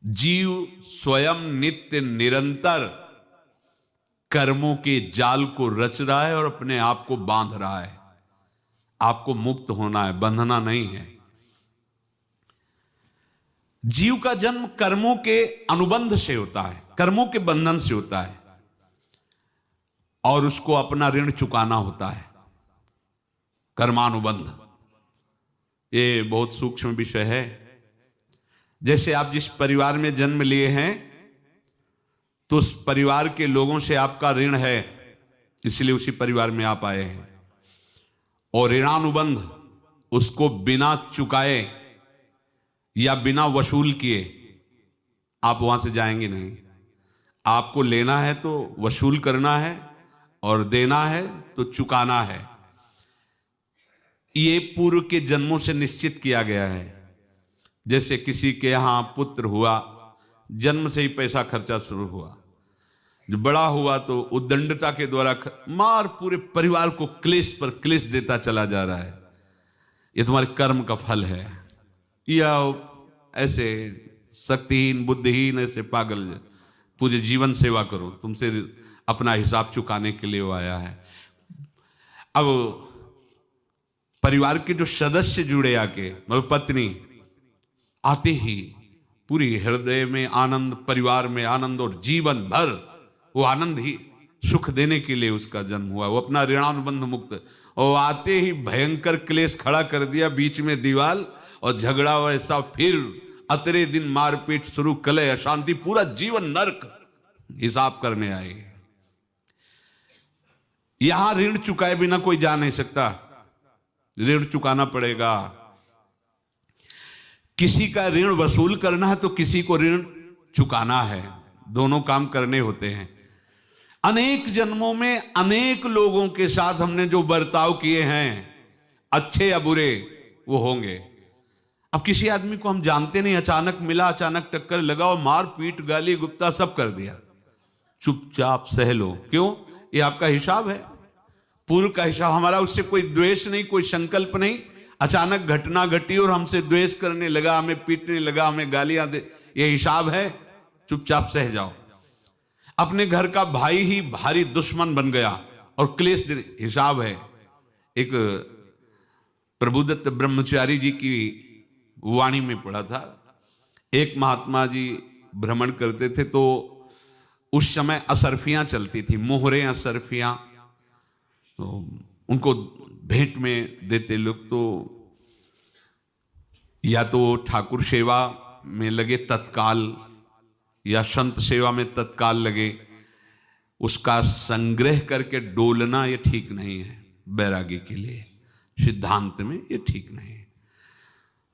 जीव स्वयं नित्य निरंतर कर्मों के जाल को रच रहा है और अपने आप को बांध रहा है। आपको मुक्त होना है, बंधना नहीं है। जीव का जन्म कर्मों के अनुबंध से होता है, कर्मों के बंधन से होता है, और उसको अपना ऋण चुकाना होता है। कर्मानुबंध ये बहुत सूक्ष्म विषय है। जैसे आप जिस परिवार में जन्म लिए हैं तो उस परिवार के लोगों से आपका ऋण है, इसलिए उसी परिवार में आप आए हैं। और ऋणानुबंध उसको बिना चुकाए या बिना वसूल किए आप वहां से जाएंगे नहीं। आपको लेना है तो वसूल करना है और देना है तो चुकाना है। ये पूर्व के जन्मों से निश्चित किया गया है। जैसे किसी के यहां पुत्र हुआ, जन्म से ही पैसा खर्चा शुरू हुआ, जो बड़ा हुआ तो उद्दंडता के द्वारा मार पूरे परिवार को क्लेश पर क्लेश देता चला जा रहा है। ये तुम्हारे कर्म का फल है। या ऐसे शक्तिहीन बुद्धिहीन ऐसे पागल पूरे जीवन सेवा करो, तुमसे अपना हिसाब चुकाने के लिए वो आया है। अब परिवार के जो सदस्य जुड़े आके, मतलब पत्नी आते ही पूरी हृदय में आनंद, परिवार में आनंद, और जीवन भर वो आनंद ही सुख देने के लिए उसका जन्म हुआ। वो अपना ऋणानुबंध मुक्त, और आते ही भयंकर क्लेश खड़ा कर दिया, बीच में दीवाल और झगड़ा वैसा, फिर अतरे दिन मारपीट शुरू, कलह अशांति, पूरा जीवन नरक हिसाब करने आए। यहां ऋण चुकाए बिना कोई जा नहीं सकता, ऋण चुकाना पड़ेगा। किसी का ऋण वसूल करना है तो किसी को ऋण चुकाना है, दोनों काम करने होते हैं। अनेक जन्मों में अनेक लोगों के साथ हमने जो बर्ताव किए हैं, अच्छे या बुरे, वो होंगे। अब किसी आदमी को हम जानते नहीं, अचानक मिला, अचानक टक्कर लगा और मार पीट गाली गुप्ता सब कर दिया, चुपचाप सह लो। क्यों? ये आपका हिसाब है, पूर्व का हिसाब। हमारा उससे कोई द्वेष नहीं, कोई संकल्प नहीं। अचानक घटना घटी और हमसे द्वेष करने लगा, हमें पीटने लगा, हमें गालियां दे, ये हिसाब है, चुपचाप सह जाओ। अपने घर का भाई ही भारी दुश्मन बन गया और क्लेश दे, हिसाब है। एक प्रभुदत्त ब्रह्मचारी जी की वाणी में पढ़ा था, एक महात्मा जी भ्रमण करते थे तो उस समय असरफियां चलती थी, मोहरे असरफियां, तो उनको भेंट में देते लोग। तो या तो ठाकुर सेवा में लगे तत्काल, या संत सेवा में तत्काल लगे, उसका संग्रह करके डोलना ये ठीक नहीं है। बैरागी के लिए सिद्धांत में ये ठीक नहीं है।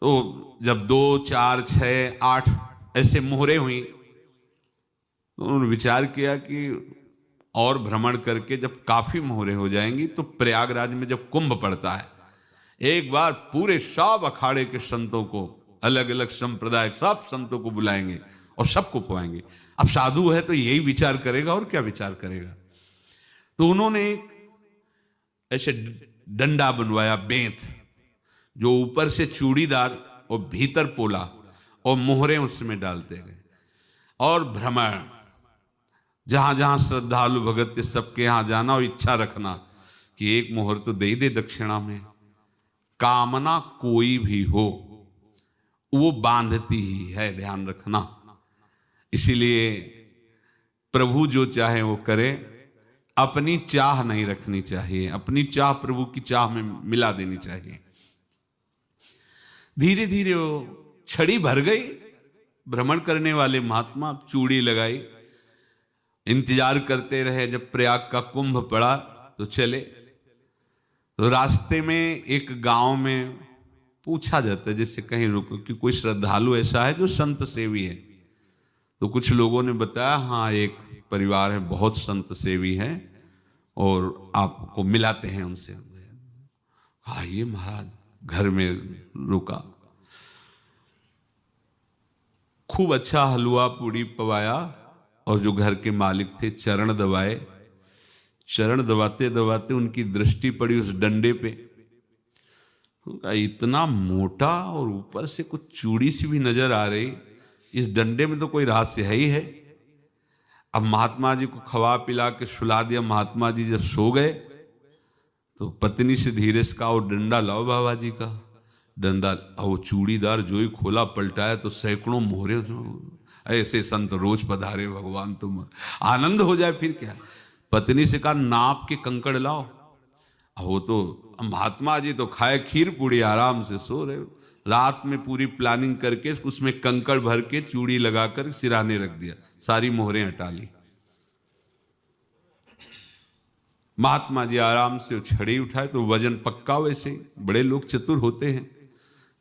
तो जब 2, 4, 6, 8 ऐसे मोहरे हुई तो उन्होंने विचार किया कि और भ्रमण करके जब काफी मोहरे हो जाएंगी तो प्रयागराज में जब कुंभ पड़ता है, एक बार पूरे सब अखाड़े के संतों को, अलग अलग संप्रदाय सब संतों को बुलाएंगे और सबको पुआएंगे। अब साधु है तो यही विचार करेगा, और क्या विचार करेगा। तो उन्होंने ऐसे डंडा बनवाया, बेंत, जो ऊपर से चूड़ीदार और भीतर पोला, और मोहरे उसमें डालते गए। और भ्रमण, जहां जहां श्रद्धालु भगत थे सबके यहां जाना और इच्छा रखना कि एक मोहर तो दे दे दक्षिणा में। कामना कोई भी हो वो बांधती ही है, ध्यान रखना। इसीलिए प्रभु जो चाहे वो करे, अपनी चाह नहीं रखनी चाहिए, अपनी चाह प्रभु की चाह में मिला देनी चाहिए। धीरे धीरे वो छड़ी भर गई। भ्रमण करने वाले महात्मा चूड़ी लगाई, इंतजार करते रहे। जब प्रयाग का कुंभ पड़ा तो चले। तो रास्ते में एक गांव में पूछा जाता है, जैसे कहीं रुको कि कोई श्रद्धालु ऐसा है जो संत सेवी है। तो कुछ लोगों ने बताया, हाँ एक परिवार है, बहुत संत सेवी है और आपको मिलाते हैं उनसे। हाँ ये महाराज घर में रुका, खूब अच्छा हलवा पूड़ी पवाया, और जो घर के मालिक थे चरण दबाए। चरण दबाते दबाते उनकी दृष्टि पड़ी उस डंडे पे, इतना मोटा और ऊपर से कुछ चूड़ी सी भी नजर आ रही, इस डंडे में तो कोई रहस्य है ही है। अब महात्मा जी को खवा पिला के सुला दिया। महात्मा जी जब सो गए तो पत्नी से धीरे से कहा, वो डंडा लाओ बाबा जी का। डंडा, वो चूड़ीदार जो ही खोला पलटाया तो सैकड़ों मोहरे। ऐसे संत रोज पधारे भगवान, तुम आनंद हो जाए फिर क्या। पत्नी से कहा, नाप के कंकड़ लाओ। वो तो महात्मा जी तो खाए खीर पूड़ी, आराम से सो रहे। रात में पूरी प्लानिंग करके उसमें कंकड़ भर के चूड़ी लगाकर सिराने रख दिया, सारी मोहरें हटा ली। महात्मा जी आराम से छड़ी उठाए तो वजन पक्का। वैसे बड़े लोग चतुर होते हैं,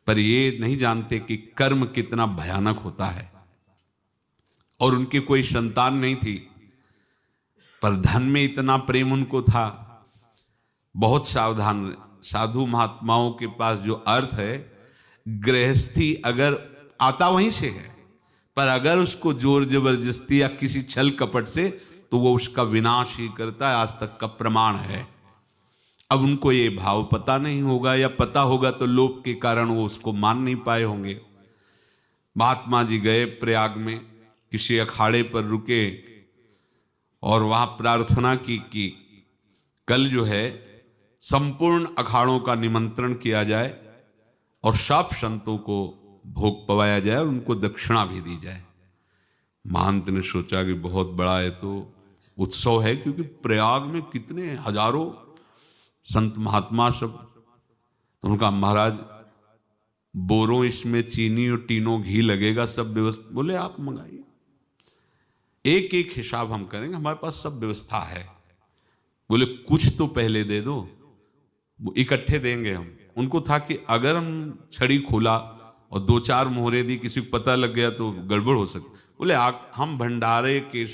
पर ये नहीं जानते कि कर्म कितना भयानक होता है। और उनकी कोई संतान नहीं थी, पर धन में इतना प्रेम उनको था। बहुत सावधान। साधु महात्माओं के पास जो अर्थ है, गृहस्थी अगर आता वहीं से है, पर अगर उसको जोर जबरदस्ती या किसी छल कपट से, तो वो उसका विनाश ही करता है। आज तक का प्रमाण है। अब उनको ये भाव पता नहीं होगा, या पता होगा तो लोभ के कारण वो उसको मान नहीं पाए होंगे। महात्मा जी गए प्रयाग में, किसी अखाड़े पर रुके और वहां प्रार्थना की कि कल जो है संपूर्ण अखाड़ों का निमंत्रण किया जाए और सब संतों को भोग पवाया जाए और उनको दक्षिणा भी दी जाए। महंत ने सोचा कि बहुत बड़ा है तो उत्सव है, क्योंकि प्रयाग में कितने हजारों संत महात्मा सब। तो उनका, महाराज बोरों इसमें चीनी और टीनों घी लगेगा, सब व्यवस्था। बोले आप मंगाइए, एक एक हिसाब हम करेंगे, हमारे पास सब व्यवस्था है। बोले कुछ तो पहले दे दो, वो इकट्ठे देंगे हम। उनको था कि अगर हम छड़ी खोला और दो चार मोहरे दी, किसी को पता लग गया तो गड़बड़ हो सकती। बोले हम भंडारे के